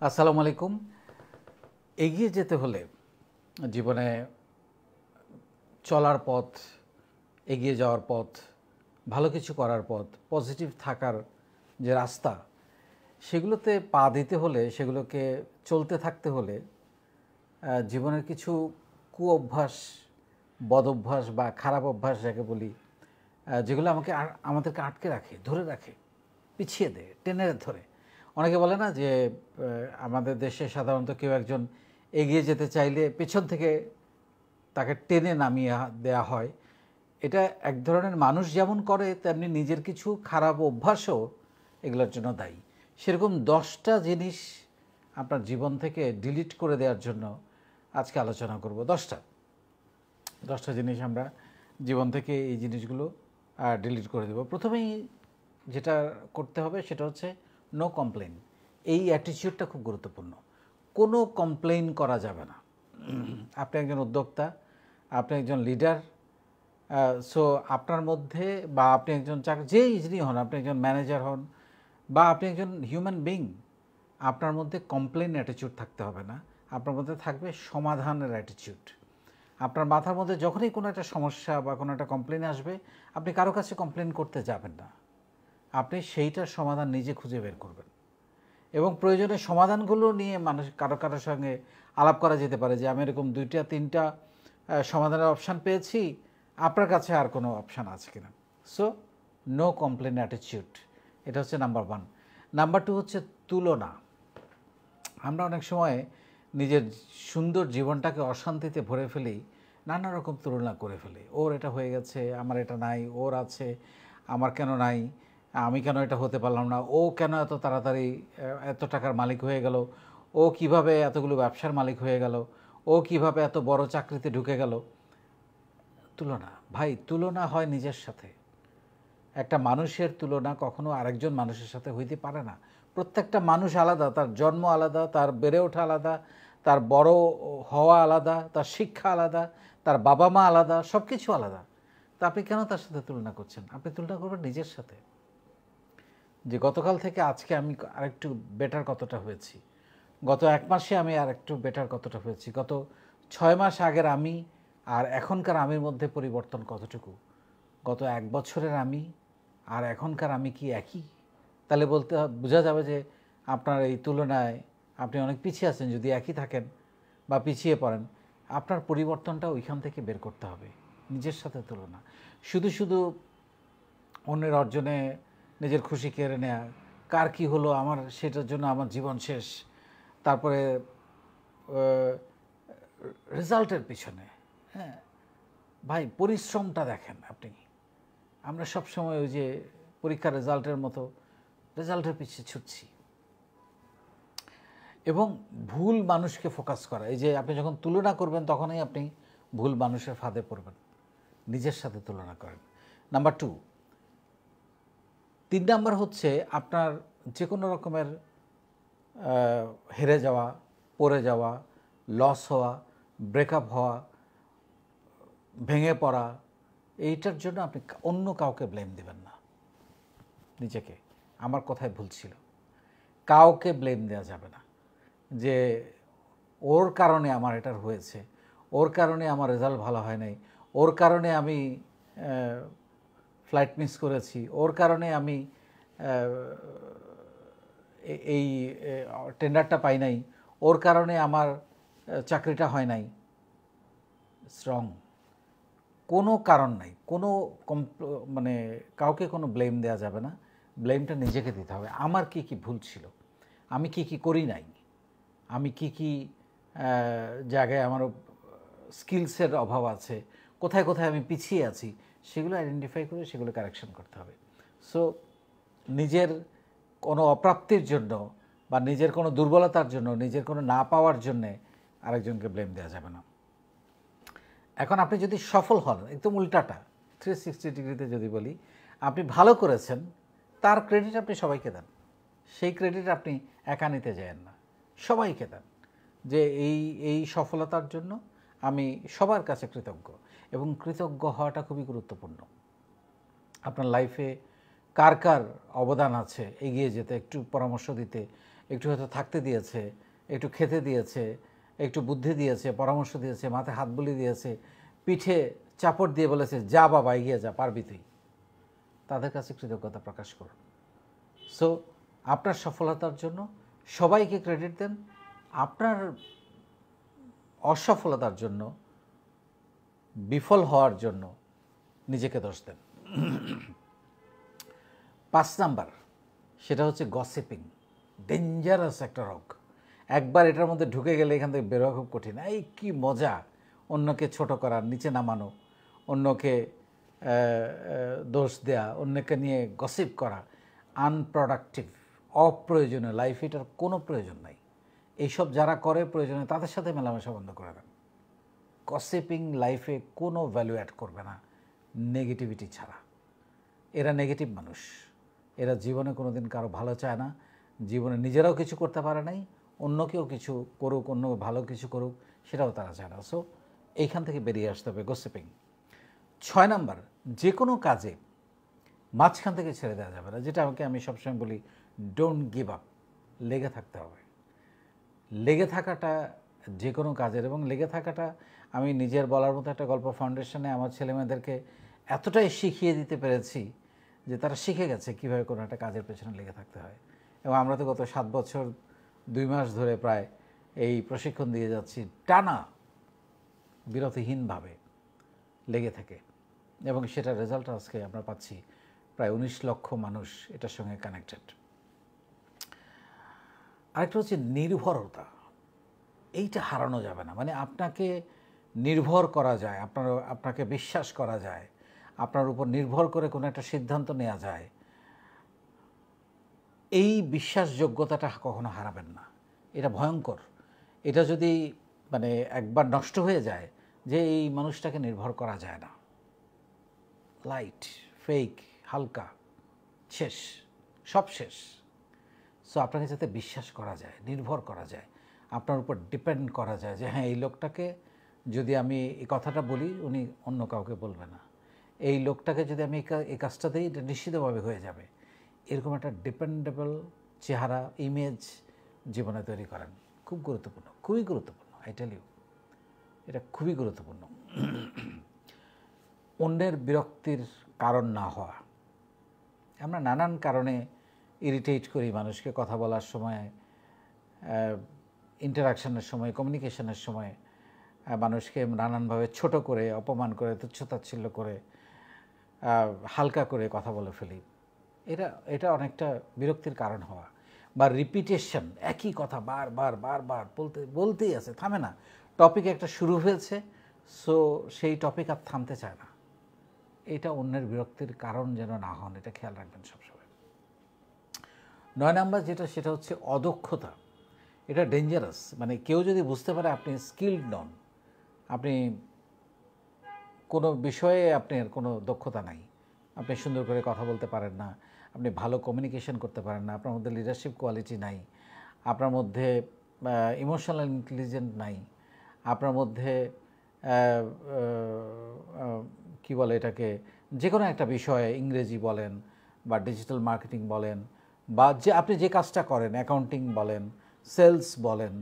আসসালামু আলাইকুম। এগিয়ে যেতে হলে জীবনে চলার পথ, এগিয়ে যাওয়ার পথ, ভালো কিছু করার পথ, পজিটিভ থাকার যে রাস্তা, সেগুলোতে পা দিতে হলে, সেগুলোকে চলতে থাকতে হলে জীবনের কিছু কুঅভ্যাস, বদঅভ্যাস বা খারাপ অভ্যাস যাকে বলি, যেগুলো আমাদেরকে আটকে রাখে, ধরে রাখে, পিছিয়ে দেয়, টেনে ধরে। অনেকে বলে না যে আমাদের দেশে সাধারণত কেউ একজন এগিয়ে যেতে চাইলে পেছন থেকে তাকে টেনে নামিয়ে দেয়া হয়। এটা এক ধরনের মানুষ যেমন করে, তেমনি নিজের কিছু খারাপ অভ্যাসও এগুলোর জন্য দায়ী। সেরকম 10টা জিনিস আপনার জীবন থেকে ডিলিট করে দেওয়ার জন্য আজকে আলোচনা করব। 10টা জিনিস আমরা জীবন থেকে এই জিনিসগুলো ডিলিট করে দেব। প্রথমেই যেটা করতে হবে সেটা হচ্ছে নো কমপ্লেন। এই অ্যাটিটিউডটা খুব গুরুত্বপূর্ণ। কোনো কমপ্লেন করা যাবে না। আপনি একজন উদ্যোক্তা, আপনি একজন লিডার, সো আপনার মধ্যে, বা আপনি একজন যেই যিনি হন, আপনি একজন ম্যানেজার হন বা আপনি একজন হিউম্যান বিং, আপনার মধ্যে কমপ্লেন অ্যাটিটিউড থাকতে হবে না। আপনার মধ্যে থাকবে সমাধানের অ্যাটিটিউড। আপনার মাথার মধ্যে যখনই কোনো একটা সমস্যা বা কোনো একটা কমপ্লেন আসবে, আপনি কারো কাছে কমপ্লেন করতে যাবেন না। আপনি সেইটার সমাধান নিজে খুঁজে বের করবেন এবং প্রয়োজনে সমাধানগুলো নিয়ে কারোর সঙ্গে আলাপ করা যেতে পারে যে আমি এরকম 2-3টা সমাধানের অপশান পেয়েছি, আপনার কাছে আর কোনো অপশান আছে কিনা। সো নো কমপ্লেন অ্যাটিটিউড, এটা হচ্ছে নাম্বার 1। নাম্বার 2 হচ্ছে তুলনা। আমরা অনেক সময় নিজের সুন্দর জীবনটাকে অশান্তিতে ভরে ফেলি, নানা রকম তুলনা করে ফেলি। ওর এটা হয়ে গেছে, আমার এটা নাই, ওর আছে, আমার কেন নাই, আমি কেন এটা হতে পারলাম না, ও কেন এত তাড়াতাড়ি এত টাকার মালিক হয়ে গেল, ও কিভাবে এতগুলো ব্যবসার মালিক হয়ে গেল, ও কিভাবে এত বড় চাকরিতে ঢুকে গেল। তুলনা, ভাই, তুলনা হয় নিজের সাথে। একটা মানুষের তুলনা কখনো আরেকজন মানুষের সাথে হইতে পারে না। প্রত্যেকটা মানুষ আলাদা, তার জন্ম আলাদা, তার বেড়ে ওঠা আলাদা, তার বড় হওয়া আলাদা, তার শিক্ষা আলাদা, তার বাবা মা আলাদা, সব কিছু আলাদা। তা আপনি কেন তার সাথে তুলনা করছেন? আপনি তুলনা করবেন নিজের সাথে, যে গতকাল থেকে আজকে আমি আরেকটু বেটার কতটা হয়েছি, গত 1 মাসে আমি আরেকটু বেটার কতটা হয়েছি, গত 6 মাস আগের আমি আর এখনকার আমির মধ্যে পরিবর্তন কতটুকু, গত 1 বছরের আমি আর এখনকার আমি কি একই? তাহলে বোঝা যাবে যে আপনার এই তুলনায় আপনি অনেক পিছিয়ে আছেন। যদি একই থাকেন বা পিছিয়ে পড়েন, আপনার পরিবর্তনটা ওইখান থেকে বের করতে হবে, নিজের সাথে তুলনা। শুধু অন্যের অর্জনে নিজের খুশি কেড়ে নেয়া, কার কী হলো, আমার সেটার জন্য আমার জীবন শেষ। তারপরে রেজাল্টের পিছনে, হ্যাঁ ভাই, পরিশ্রমটা দেখেন আপনি। আমরা সবসময় ওই যে পরীক্ষার রেজাল্টের মতো রেজাল্টের পিছিয়ে ছুটছি এবং ভুল মানুষকে ফোকাস করা। এই যে আপনি যখন তুলনা করবেন, তখনই আপনি ভুল মানুষের ফাঁদে পড়বেন। নিজের সাথে তুলনা করেন। নাম্বার 2। 3 নাম্বার হচ্ছে আপনার যে কোনো রকমের হেরে যাওয়া, পড়ে যাওয়া, লস হওয়া, ব্রেকআপ হওয়া, ভেঙে পড়া, এইটার জন্য আপনি অন্য কাউকে ব্লেম দেবেন না, নিজেকে। আমার কথায় ভুল ছিল, কাউকে ব্লেম দেওয়া যাবে না যে ওর কারণে আমার এটার হয়েছে, ওর কারণে আমার রেজাল্ট ভালো হয় নাই, ওর কারণে আমি ফ্লাইট মিস করেছি, ওর কারণে আমি এই টেন্ডারটা পাই নাই, ওর কারণে আমার চাকরিটা হয় নাই। স্ট্রং, কোনো কারণ নাই, কোনো মানে কাউকে কোনো ব্লেম দেওয়া যাবে না। ব্লেমটা নিজেকে দিতে হবে। আমার কি কি ভুল ছিল, আমি কি কি করি নাই, আমি কি কি জায়গায় আমার স্কিলসের অভাব আছে, কোথায় কোথায় আমি পিছিয়ে আছি, সেগুলো আইডেন্টিফাই করে সেগুলো কারেকশন করতে হবে। সো নিজের কোনো অপ্রাপ্তির জন্য বা নিজের কোনো দুর্বলতার জন্য, নিজের কোনো না পাওয়ার জন্যে আরেকজনকে ব্লেম দেওয়া যাবে না। এখন আপনি যদি সফল হন, একদম উল্টাটা, 360 ডিগ্রিতে যদি বলি, আপনি ভালো করেছেন, তার ক্রেডিট আপনি সবাইকে দেন। সেই ক্রেডিট আপনি একা নিতে যায়েন না, সবাইকে দেন যে এই সফলতার জন্য আমি সবার কাছে কৃতজ্ঞ। এবং কৃতজ্ঞ হওয়াটা খুবই গুরুত্বপূর্ণ। আপনার লাইফে কার কার অবদান আছে এগিয়ে যেতে, একটু পরামর্শ দিতে, একটু হয়তো থাকতে দিয়েছে, একটু খেতে দিয়েছে, একটু বুদ্ধি দিয়েছে, পরামর্শ দিয়েছে, মাথায় হাত বুলিয়ে দিয়েছে, পিঠে চাপড় দিয়ে বলেছে যা বাবা এগিয়ে যা, পারবি তুই। তাদের কাছে কৃতজ্ঞতা প্রকাশ করুন। সো আপনার সফলতার জন্য সবাইকে ক্রেডিট দেন, আপনার অসফলতার জন্য, বিফল হওয়ার জন্য নিজেকে দোষ দেন। 5 নাম্বার, সেটা হচ্ছে গসিপিং। ডেঞ্জারাস একটা রোগ। একবার এটার মধ্যে ঢুকে গেলে এখান থেকে বেরোয়া খুব কঠিন। এই কি মজা অন্যকে ছোট করা, নিচে নামানো, অন্যকে দোষ দেয়া, অন্যকে নিয়ে গসিপ করা, আনপ্রোডাক্টিভ, অপ্রয়োজনীয় লাইফ, এটার কোনো প্রয়োজন নাই। এইসব যারা করে প্রয়োজনে তাদের সাথে মেলামেশা বন্ধ করে দেন। গসিপিং লাইফে কোনো ভ্যালু অ্যাড করবে না নেগেটিভিটি ছাড়া। এরা নেগেটিভ মানুষ, এরা জীবনে কোনো দিন কারো ভালো চায় না, জীবনে নিজেরাও কিছু করতে পারে নাই, অন্যকেও কিছু করুক, অন্য ভালো কিছু করুক সেটাও তারা চায় না। সো এইখান থেকে বেরিয়ে আসতে হবে গসিপিং। 6 নাম্বার, যে কোনো কাজে মাঝখান থেকে ছেড়ে দেওয়া যাবে না। যেটা আমি সবসময় বলি, ডোন্ট গিভ আপ, লেগে থাকতে হবে। লেগে থাকাটা যে কোনো কাজের, এবং লেগে থাকাটা আমি নিজের বলার মতো একটা গল্প ফাউন্ডেশনে আমার ছেলেমেয়েদেরকে এতটাই শিখিয়ে দিতে পেরেছি যে তারা শিখে গেছে কীভাবে কোনো একটা কাজের পেছনে লেগে থাকতে হয়। এবং আমরা তো গত 7 বছর 2 মাস ধরে প্রায় এই প্রশিক্ষণ দিয়ে যাচ্ছি টানা বিরতিহীনভাবে লেগে থাকে, এবং সেটার রেজাল্ট আজকে আমরা পাচ্ছি। প্রায় 19 লক্ষ মানুষ এটার সঙ্গে কানেক্টেড। আরেকটা হচ্ছে নির্ভরতা। এইটা হারানো যাবে না। মানে আপনাকে নির্ভর করা যায়, আপনাকে বিশ্বাস করা যায়, আপনার উপর নির্ভর করে কোনো একটা সিদ্ধান্ত নেওয়া যায়, এই বিশ্বাসযোগ্যতাটা কখনো হারাবেন না। এটা ভয়ঙ্কর। এটা যদি মানে একবার নষ্ট হয়ে যায় যে এই মানুষটাকে নির্ভর করা যায় না, লাইট, ফেক, হালকা, শেষ, সব শেষ। সো আপনাকে যাতে বিশ্বাস করা যায়, নির্ভর করা যায়, আপনার উপর ডিপেন্ড করা যায় যে হ্যাঁ এই লোকটাকে যদি আমি এই কথাটা বলি উনি অন্য কাউকে বলবে না, এই লোকটাকে যদি আমি এই কাজটা দিই এটা নিশ্চিতভাবে হয়ে যাবে, এরকম একটা ডিপেন্ডেবল চেহারা, ইমেজ জীবনে তৈরি করেন। খুব গুরুত্বপূর্ণ, খুবই গুরুত্বপূর্ণ। আই টেল ইউ, এটা খুবই গুরুত্বপূর্ণ। অন্যের বিরক্তির কারণ না হওয়া। আমরা নানান কারণে ইরিটেট করি মানুষকে, কথা বলার সময়, ইন্টারাকশনের সময়, কমিউনিকেশনের সময় মানুষকে নানানভাবে ছোট করে, অপমান করে, তুচ্ছতাচ্ছিল্য করে, হালকা করে কথা বলে ফেলি। এটা অনেকটা বিরক্তির কারণ হওয়া। বা রিপিটেশন, একই কথা বারবার বলতেই আছে, থামে না। টপিক একটা শুরু হয়েছে, সো সেই টপিক আর থামতে চায় না। এটা অন্যের বিরক্তির কারণ যেন না হন, এটা খেয়াল রাখবেন সবসময়। 9 নাম্বার যেটা, সেটা হচ্ছে অদক্ষতা। এটা ডেঞ্জারাস। মানে কেউ যদি বুঝতে পারে আপনি স্কিলড নন, আপনি কোনো বিষয়ে আপনার কোনো দক্ষতা নাই, আপনি সুন্দর করে কথা বলতে পারেন না, আপনি ভালো কমিউনিকেশন করতে পারেন না, আপনার মধ্যে লিডারশিপ কোয়ালিটি নাই, আপনার মধ্যে ইমোশনাল ইন্টেলিজেন্ট নাই, আপনার মধ্যে কি বলে এটাকে, যে কোনো একটা বিষয়ে ইংরেজি বলেন বা ডিজিটাল মার্কেটিং বলেন, বা যে আপনি যে কাজটা করেন, অ্যাকাউন্টিং বলেন, সেলস বলেন,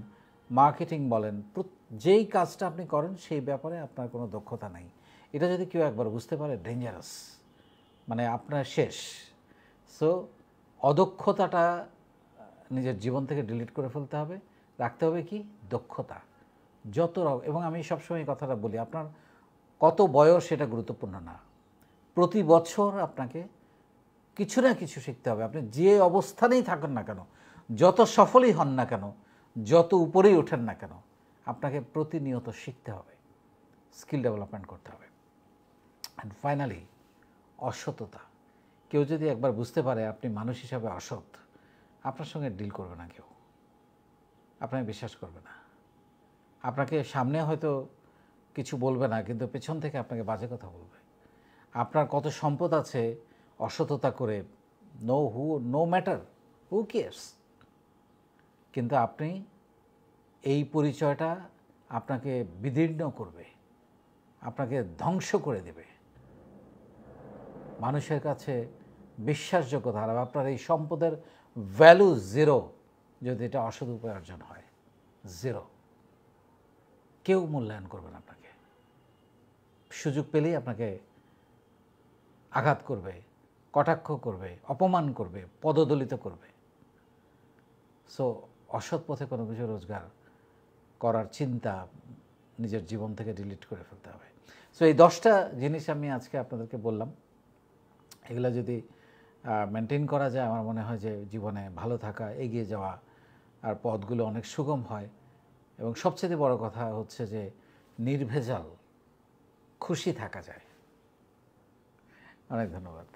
মার্কেটিং বলেন, যেই কাজটা আপনি করেন সেই ব্যাপারে আপনার কোনো দক্ষতা নাই, এটা যদি কেউ একবার বুঝতে পারে, ডেঞ্জারাস, মানে আপনার শেষ। সো অদক্ষতাটা নিজের জীবন থেকে ডিলিট করে ফেলতে হবে। রাখতে হবে কি, দক্ষতা। এবং আমি সবসময় এই কথাটা বলি, আপনার কত বয়স সেটা গুরুত্বপূর্ণ না, প্রতি বছর আপনাকে কিছু না কিছু শিখতে হবে। আপনি যে অবস্থানেই থাকেন না কেন, যত সফলই হন না কেন, যত উপরেই ওঠেন না কেন, আপনাকে প্রতিনিয়ত শিখতে হবে, স্কিল ডেভেলপমেন্ট করতে হবে। অ্যান্ড ফাইনালি, অসততা। কেউ যদি একবার বুঝতে পারে আপনি মানুষ হিসাবে অসৎ, আপনার সঙ্গে ডিল করবে না কেউ, আপনাকে বিশ্বাস করবে না। আপনাকে সামনে হয়তো কিছু বলবে না, কিন্তু পেছন থেকে আপনাকে বাজে কথা বলবে। আপনার কত সম্পদ আছে অসততা করে, নো ম্যাটার, হু কেয়ার্স। কিন্তু আপনি এই পরিচয়টা আপনাকে বিদীর্ণ করবে, আপনাকে ধ্বংস করে দেবে। মানুষের কাছে বিশ্বাসযোগ্যতা হারাবে, আপনার এই সম্পদের ভ্যালু জিরো যদি এটা অসৎ উপায়ে অর্জন হয়, জিরো। কেউ মূল্যায়ন করবে না আপনাকে, সুযোগ পেলেই আপনাকে আঘাত করবে, কটাক্ষ করবে, অপমান করবে, পদদলিত করবে। সো অসৎ পথে কোনো কিছু রোজগার করার চিন্তা নিজের জীবন থেকে ডিলিট করে ফেলতে হবে। সো এই 10টা জিনিস আমি আজকে আপনাদেরকে বললাম, এগুলো যদি মেনটেন করা যায়, আমার মনে হয় যে জীবনে ভালো থাকা, এগিয়ে যাওয়া আর পথগুলো অনেক সুগম হয়। এবং সবচেয়ে বড় কথা হচ্ছে যে নির্ভেজাল খুশি থাকা যায়। অনেক ধন্যবাদ।